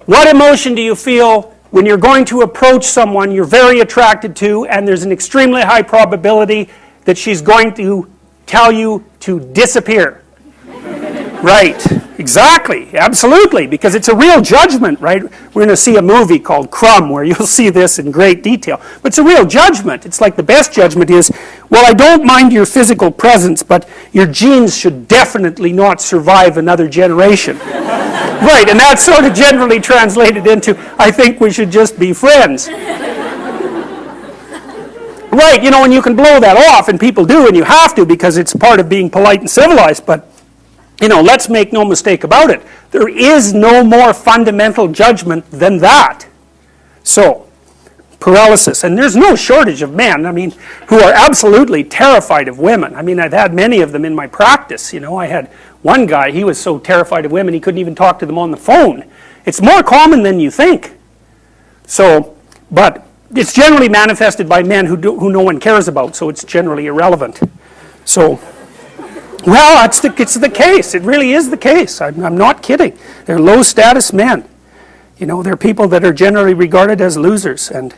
What emotion do you feel when you're going to approach someone you're very attracted to and there's an extremely high probability that she's going to tell you to disappear? Right, exactly, absolutely, because it's a real judgment, right? We're going to see a movie called Crumb where you'll see this in great detail. But it's a real judgment. It's like the best judgment is, well, I don't mind your physical presence, but your genes should definitely not survive another generation. Right, and that's sort of generally translated into, I think we should just be friends. Right, you know, and you can blow that off, and people do, and you have to because it's part of being polite and civilized, but you know, let's make no mistake about it. There is no more fundamental judgment than that. So, paralysis. And there's no shortage of men, I mean, who are absolutely terrified of women. I mean, I've had many of them in my practice. You know, I had one guy, he was so terrified of women he couldn't even talk to them on the phone. It's more common than you think. So, but it's generally manifested by men who no one cares about, so it's generally irrelevant. So, well, it's the case. It really is the case. I'm not kidding. They're low-status men. You know, they're people that are generally regarded as losers, and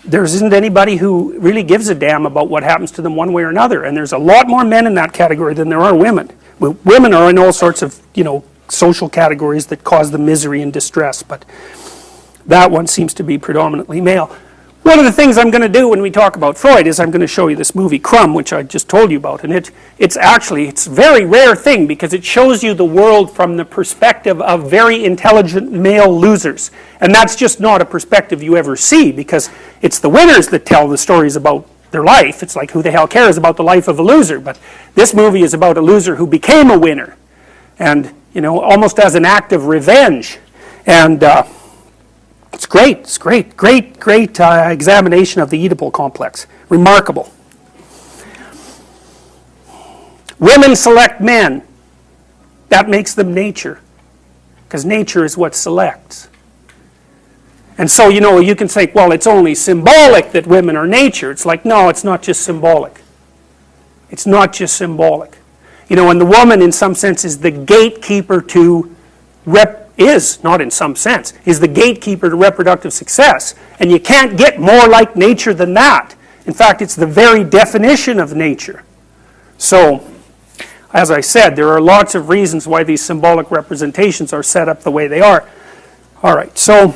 there isn't anybody who really gives a damn about what happens to them one way or another. And there's a lot more men in that category than there are women. Women are in all sorts of, you know, social categories that cause them misery and distress, but that one seems to be predominantly male. One of the things I'm going to do when we talk about Freud is I'm going to show you this movie Crumb, which I just told you about, and it's a very rare thing because it shows you the world from the perspective of very intelligent male losers, and that's just not a perspective you ever see because it's the winners that tell the stories about their life. It's like, who the hell cares about the life of a loser? But this movie is about a loser who became a winner, and you know, almost as an act of revenge. And it's great, great examination of the Oedipal complex. Remarkable. Women select men. That makes them nature, because nature is what selects. And so, you know, you can say, well, it's only symbolic that women are nature. It's like, no, it's not just symbolic. It's not just symbolic. You know, and the woman, in some sense, is the gatekeeper to not in some sense, is the gatekeeper to reproductive success. And you can't get more like nature than that. In fact, it's the very definition of nature. So, as I said, there are lots of reasons why these symbolic representations are set up the way they are. All right, so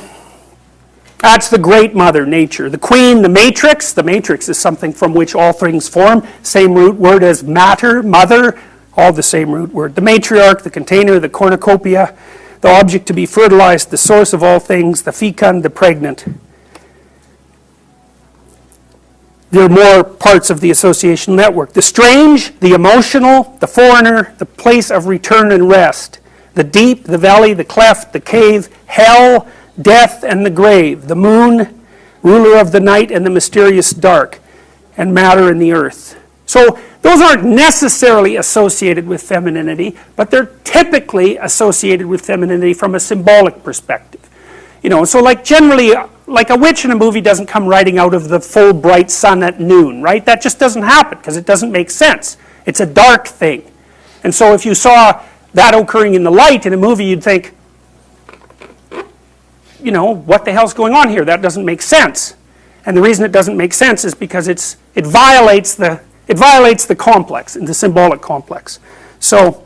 that's the great mother, nature. The queen, the matrix. The matrix is something from which all things form. Same root word as matter, mother, all the same root word. The matriarch, the container, the cornucopia, the object to be fertilized, the source of all things, the fecund, the pregnant. There are more parts of the association network. The strange, the emotional, the foreigner, the place of return and rest. The deep, the valley, the cleft, the cave, hell, death, and the grave. The moon, ruler of the night and the mysterious dark, and matter and the earth. So those aren't necessarily associated with femininity, but they're typically associated with femininity from a symbolic perspective. You know, so like generally, like a witch in a movie doesn't come riding out of the full bright sun at noon, right? That just doesn't happen because it doesn't make sense. It's a dark thing. And so if you saw that occurring in the light in a movie, you'd think, you know, what the hell's going on here? That doesn't make sense. And the reason it doesn't make sense is because it violates the complex, the symbolic complex. So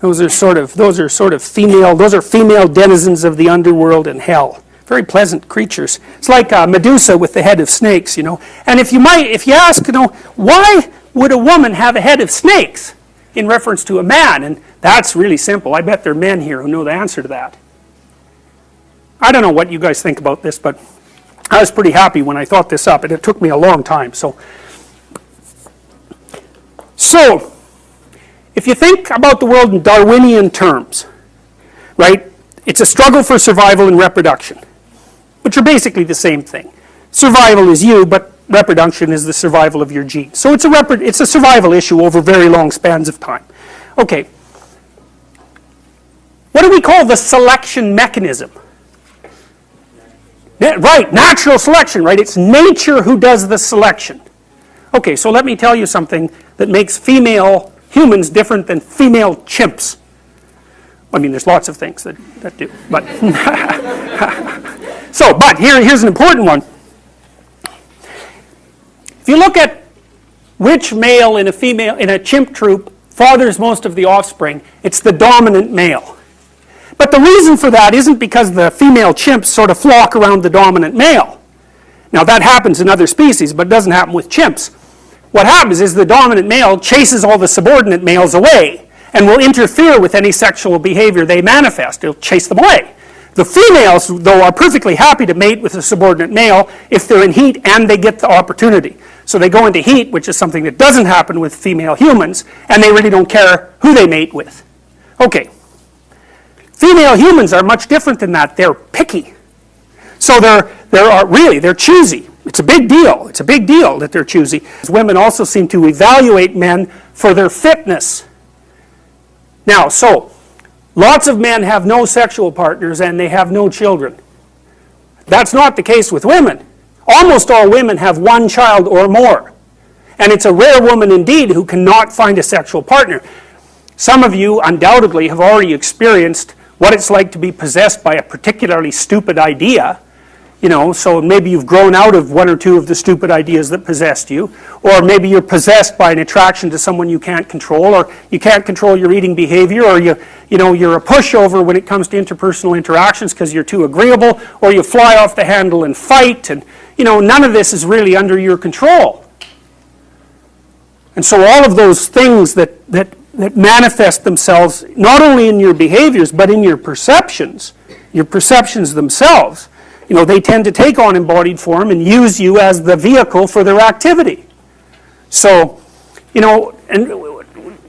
those are female denizens of the underworld and hell. Very pleasant creatures. It's like Medusa with the head of snakes, you know. And if you ask, you know, why would a woman have a head of snakes in reference to a man? And that's really simple. I bet there are men here who know the answer to that. I don't know what you guys think about this, but I was pretty happy when I thought this up, and it took me a long time. So if you think about the world in Darwinian terms, right, it's a struggle for survival and reproduction, which are basically the same thing. Survival is you, but reproduction is the survival of your genes. So it's a survival issue over very long spans of time. Okay. What do we call the selection mechanism? Right, natural selection, right? It's nature who does the selection. Okay, so let me tell you something that makes female humans different than female chimps. I mean, there's lots of things that do, but so, but here's an important one. If you look at which male in a chimp troop fathers most of the offspring, it's the dominant male. But the reason for that isn't because the female chimps sort of flock around the dominant male. Now that happens in other species, but it doesn't happen with chimps. What happens is the dominant male chases all the subordinate males away and will interfere with any sexual behavior they manifest. It'll chase them away. The females, though, are perfectly happy to mate with a subordinate male if they're in heat and they get the opportunity. So they go into heat, which is something that doesn't happen with female humans, and they really don't care who they mate with. Okay. Female humans are much different than that. They're picky. So they're choosy. It's a big deal. It's a big deal that they're choosy. Women also seem to evaluate men for their fitness. Now, so, lots of men have no sexual partners and they have no children. That's not the case with women. Almost all women have one child or more. And it's a rare woman indeed who cannot find a sexual partner. Some of you undoubtedly have already experienced what it's like to be possessed by a particularly stupid idea. You know, so maybe you've grown out of one or two of the stupid ideas that possessed you, or maybe you're possessed by an attraction to someone you can't control, or you can't control your eating behavior, or you're a pushover when it comes to interpersonal interactions because you're too agreeable, or you fly off the handle and fight, and none of this is really under your control. And so all of those things that manifest themselves not only in your behaviors but in your perceptions themselves, they tend to take on embodied form and use you as the vehicle for their activity. So, and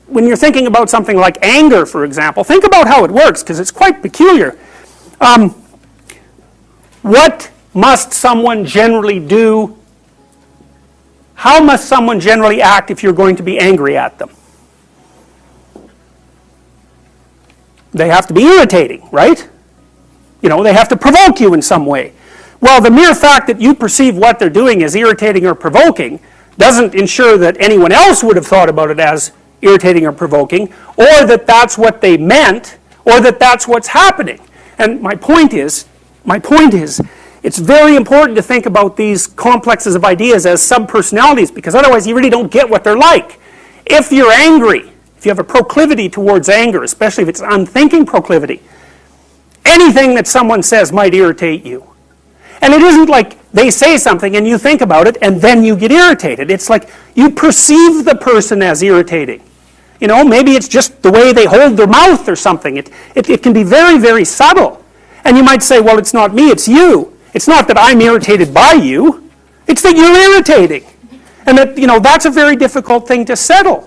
when you're thinking about something like anger, for example, think about how it works, because it's quite peculiar. What must someone generally do? How must someone generally act if you're going to be angry at them? They have to be irritating, right? They have to provoke you in some way. Well, the mere fact that you perceive what they're doing as irritating or provoking doesn't ensure that anyone else would have thought about it as irritating or provoking, or that that's what they meant, or that that's what's happening. And my point is, it's very important to think about these complexes of ideas as subpersonalities, because otherwise you really don't get what they're like. If you're angry, if you have a proclivity towards anger, especially if it's an unthinking proclivity, anything that someone says might irritate you. And it isn't like they say something and you think about it and then you get irritated. It's like you perceive the person as irritating. Maybe it's just the way they hold their mouth or something. It can be very, very subtle. And you might say, well, it's not me, it's you. It's not that I'm irritated by you. It's that you're irritating. And that, that's a very difficult thing to settle.